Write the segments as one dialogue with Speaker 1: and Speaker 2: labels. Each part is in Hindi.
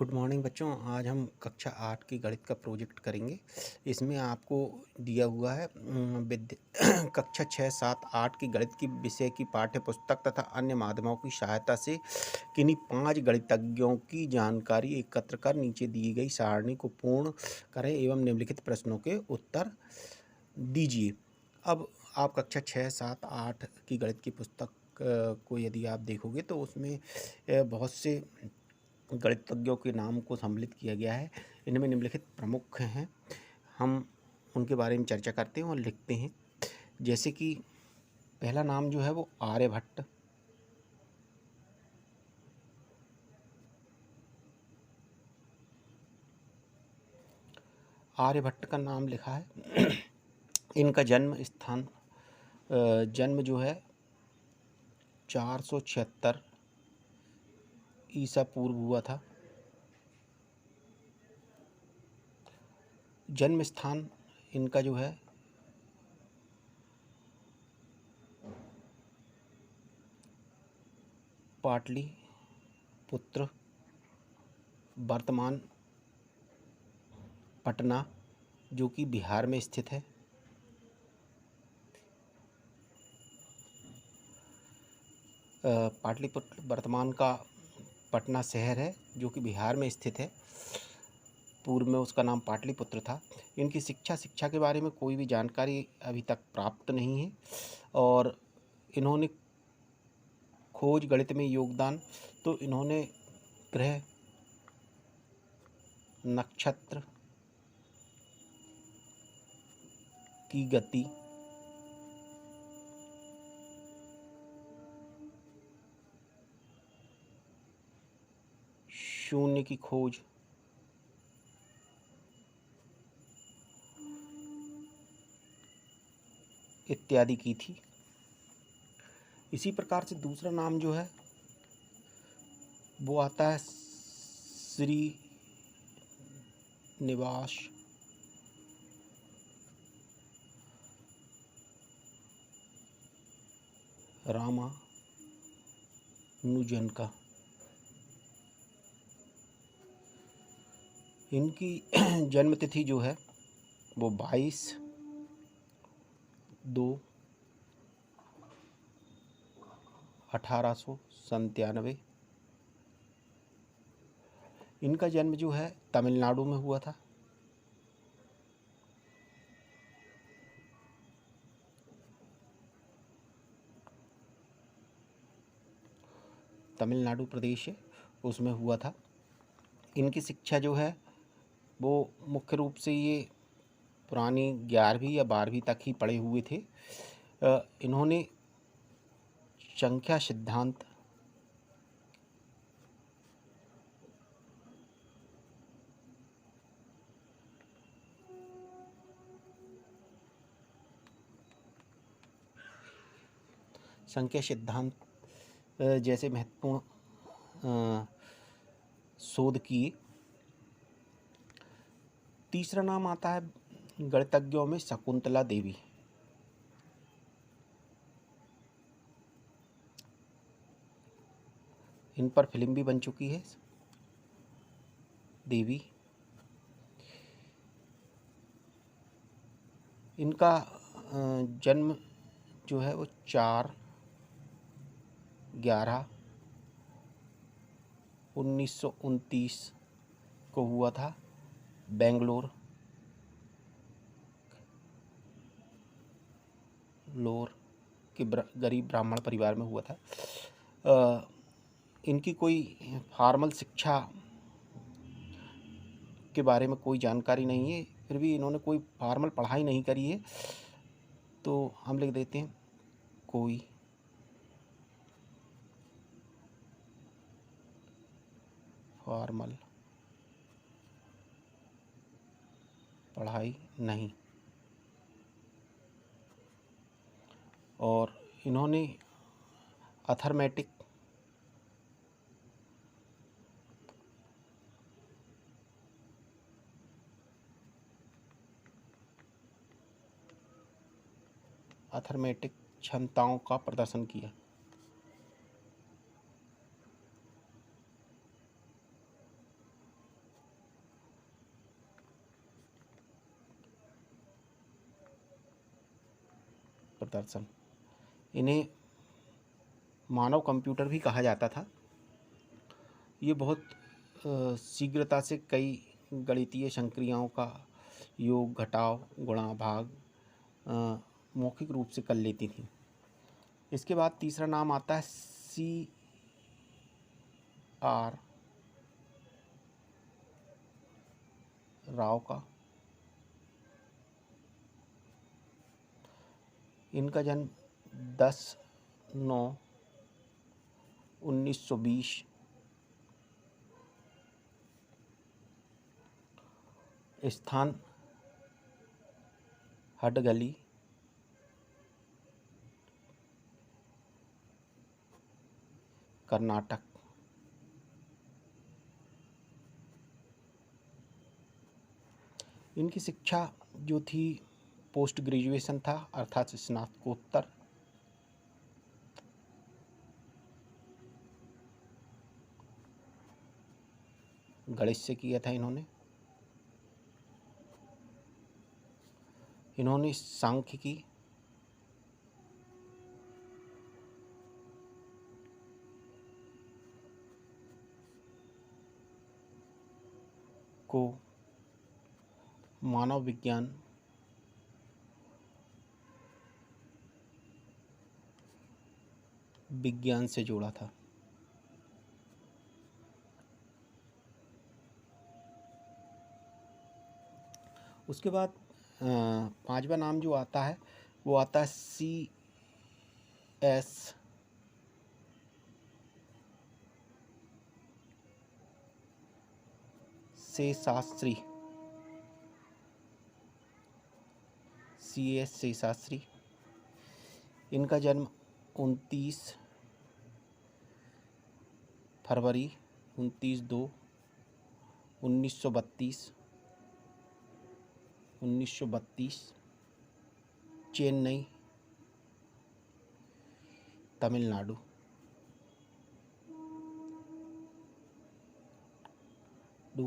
Speaker 1: गुड मॉर्निंग बच्चों। आज हम कक्षा 8 की गणित का प्रोजेक्ट करेंगे। इसमें आपको दिया हुआ है कक्षा 6, 7, 8 की गणित की विषय की पाठ्य पुस्तक तथा अन्य माध्यमों की सहायता से किन्हीं 5 गणितज्ञों की जानकारी एकत्र कर नीचे दी गई सारणी को पूर्ण करें एवं निम्नलिखित प्रश्नों के उत्तर दीजिए। अब आप कक्षा 6, 7, 8 की गणित की पुस्तक को यदि आप देखोगे तो उसमें बहुत से गणितज्ञों के नाम को सम्मिलित किया गया है। इनमें निम्नलिखित प्रमुख हैं, हम उनके बारे में चर्चा करते हैं और लिखते हैं। जैसे कि पहला नाम जो है वो आर्यभट्ट। आर्यभट्ट का नाम लिखा है। इनका जन्म जो है 476 ईसा पूर्व हुआ था। जन्म स्थान इनका जो है पाटलिपुत्र, वर्तमान पटना, जो कि बिहार में स्थित है। पाटलिपुत्र वर्तमान का पटना शहर है जो कि बिहार में स्थित है। पूर्व में उसका नाम पाटलिपुत्र था। इनकी शिक्षा के बारे में कोई भी जानकारी अभी तक प्राप्त नहीं है। और इन्होंने खोज गणित में योगदान तो इन्होंने ग्रह, नक्षत्र की गति, शून्य की खोज, इत्यादि की थी। इसी प्रकार से दूसरा नाम जो है वो आता है श्री निवास रामानुजन का। इनकी जन्म तिथि जो है वो 22/2/1897। इनका जन्म जो है तमिलनाडु में हुआ था। तमिलनाडु प्रदेश है उसमें हुआ था। इनकी शिक्षा जो है वो मुख्य रूप से ये पुरानी 11वीं या 12वीं तक ही पढ़े हुए थे। इन्होंने संख्या सिद्धांत, जैसे महत्वपूर्ण शोध किए। तीसरा नाम आता है गणितज्ञों में शकुंतला देवी। इन पर फिल्म भी बन चुकी है। देवी, इनका जन्म जो है वो 4/11/1929 को हुआ था, बेंगलोर के गरीब ब्राह्मण परिवार में हुआ था। इनकी कोई फॉर्मल शिक्षा के बारे में कोई जानकारी नहीं है, फिर भी इन्होंने कोई फॉर्मल पढ़ाई नहीं करी है, तो हम लिख देते हैं कोई फॉर्मल पढ़ाई नहीं। और इन्होंने अथर्मेटिक क्षमताओं का प्रदर्शन किया। . दूरदर्शन। इन्हें मानव कंप्यूटर भी कहा जाता था। ये बहुत शीघ्रता से कई गणितीय संक्रियाओं का योग, घटाव, गुणा, भाग मौखिक रूप से कर लेती थी। इसके बाद तीसरा नाम आता है CR राव का। इनका जन्म 10/9/1920 स्थान हडगली, कर्नाटक। इनकी शिक्षा जो थी पोस्ट ग्रेजुएशन था, अर्थात स्नातकोत्तर। गणित से किया था इन्होंने सांख्यिकी, को मानव विज्ञान से जोड़ा था। उसके बाद पांचवा नाम जो आता है वो आता है CS शेषाद्री। इनका जन्म 29 फरवरी 1932 चेन्नई, तमिलनाडु।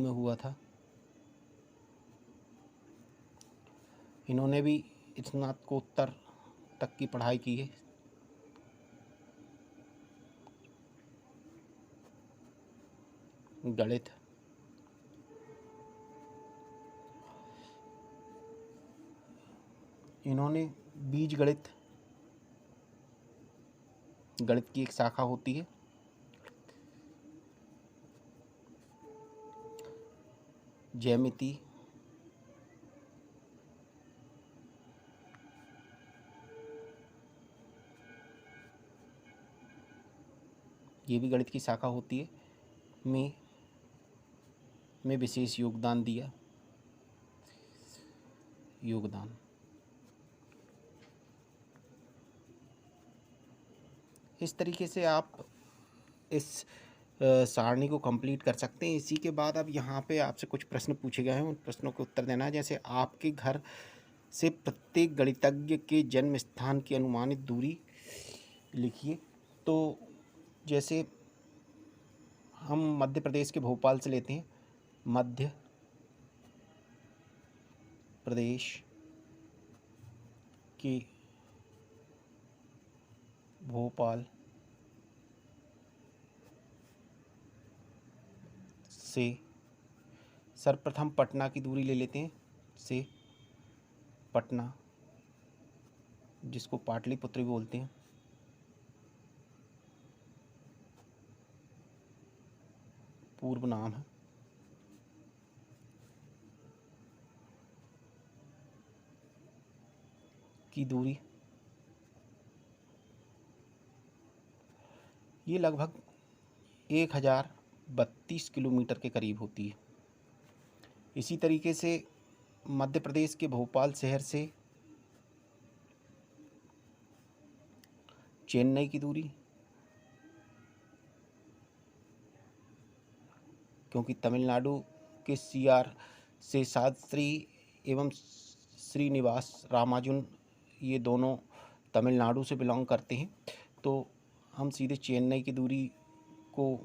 Speaker 1: में हुआ था। इन्होंने भी स्नातकोत्तर तक की पढ़ाई की है। गणित, इन्होंने बीज गणित की एक शाखा होती है। ज्यामिति, ये भी गणित की शाखा होती है, में विशेष योगदान दिया। इस तरीके से आप इस सारणी को कंप्लीट कर सकते हैं। इसी के बाद अब यहाँ पे आपसे कुछ प्रश्न पूछे गए हैं, उन प्रश्नों के उत्तर देना है। जैसे आपके घर से प्रत्येक गणितज्ञ के जन्म स्थान की अनुमानित दूरी लिखिए। तो जैसे हम मध्य प्रदेश के भोपाल से लेते हैं। मध्य प्रदेश के भोपाल से सर्वप्रथम पटना की दूरी ले लेते हैं। से पटना, जिसको पाटलिपुत्र भी बोलते हैं, पूर्व नाम है। की दूरी ये लगभग 1032 किलोमीटर के करीब होती है। इसी तरीके से मध्य प्रदेश के भोपाल शहर से चेन्नई की दूरी, क्योंकि तमिलनाडु के CR शेषाद्री एवं श्रीनिवास रामानुजन ये दोनों तमिलनाडु से बिलोंग करते हैं, तो हम सीधे चेन्नई की दूरी को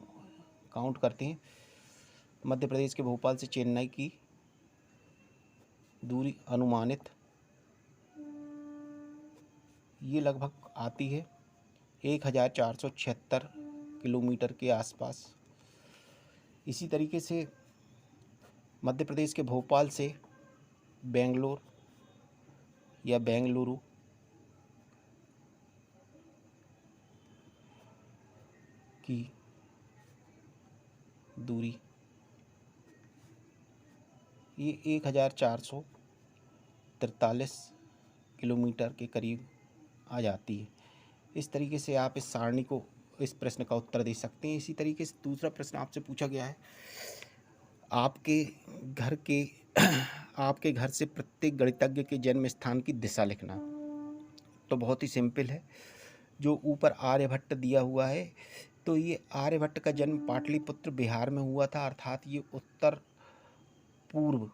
Speaker 1: काउंट करते हैं। मध्य प्रदेश के भोपाल से चेन्नई की दूरी अनुमानित ये लगभग आती है 1476 किलोमीटर के आसपास। इसी तरीके से मध्य प्रदेश के भोपाल से बेंगलोर या बेंगलुरु की दूरी ये 1443 किलोमीटर के करीब आ जाती है। इस तरीके से आप इस सारणी को, इस प्रश्न का उत्तर दे सकते हैं। इसी तरीके से दूसरा प्रश्न आपसे पूछा गया है, आपके घर से प्रत्येक गणितज्ञ के जन्म स्थान की दिशा लिखना। तो बहुत ही सिंपल है, जो ऊपर आर्यभट्ट दिया हुआ है, तो ये आर्यभट्ट का जन्म पाटलिपुत्र बिहार में हुआ था, अर्थात ये उत्तर पूर्व,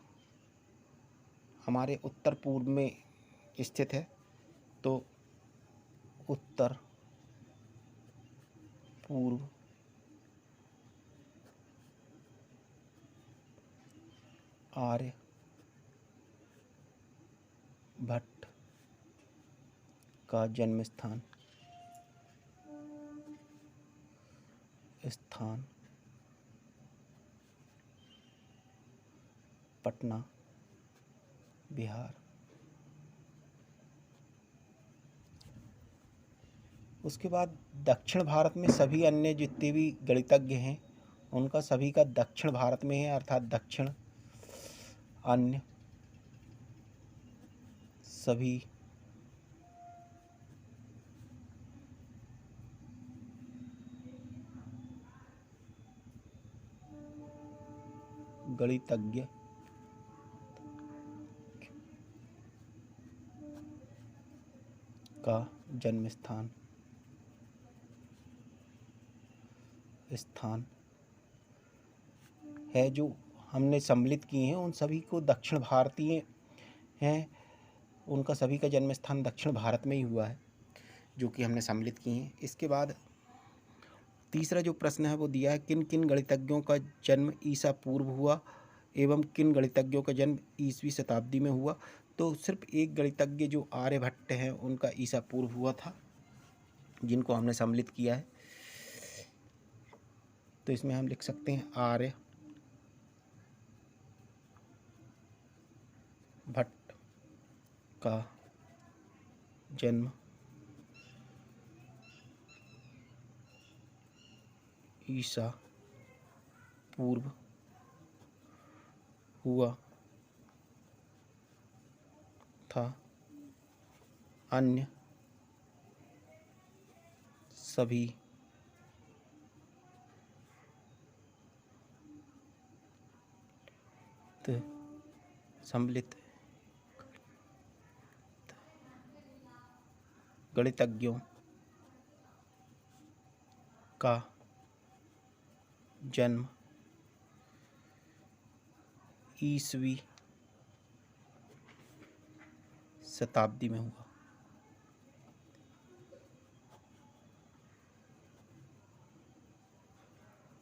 Speaker 1: हमारे उत्तर पूर्व में स्थित है। तो उत्तर पूर्व आर्यभट्ट का जन्म स्थान पटना बिहार। उसके बाद दक्षिण भारत में सभी अन्य जितने भी गणितज्ञ हैं उनका सभी का दक्षिण भारत में है, अर्थात दक्षिण अन्य सभी गणितज्ञ का जन्म स्थान है, जो हमने सम्मिलित किए हैं उन सभी को दक्षिण भारतीय हैं, उनका सभी का जन्म स्थान दक्षिण भारत में ही हुआ है, जो कि हमने सम्मिलित किए हैं। इसके बाद तीसरा जो प्रश्न है वो दिया है, किन किन गणितज्ञों का जन्म ईसा पूर्व हुआ एवं किन गणितज्ञों का जन्म ईसवीं शताब्दी में हुआ। तो सिर्फ एक गणितज्ञ जो आर्यभट्ट हैं उनका ईसा पूर्व हुआ था, जिनको हमने सम्मिलित किया है। तो इसमें हम लिख सकते हैं आर्यभट्ट का जन्म ईसा पूर्व हुआ था, अन्य सभी सम्मिलित गणितज्ञों का जन्म ईसवीं शताब्दी में हुआ।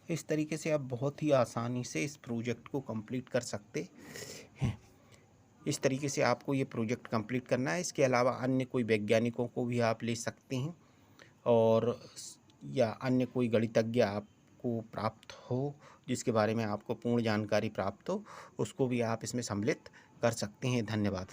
Speaker 1: इस तरीके से आप बहुत ही आसानी से इस प्रोजेक्ट को कंप्लीट कर सकते हैं। इस तरीके से आपको ये प्रोजेक्ट कंप्लीट करना है। इसके अलावा अन्य कोई वैज्ञानिकों को भी आप ले सकते हैं, और या अन्य कोई गणितज्ञ आपको प्राप्त हो जिसके बारे में आपको पूर्ण जानकारी प्राप्त हो, उसको भी आप इसमें सम्मिलित कर सकते हैं। धन्यवाद।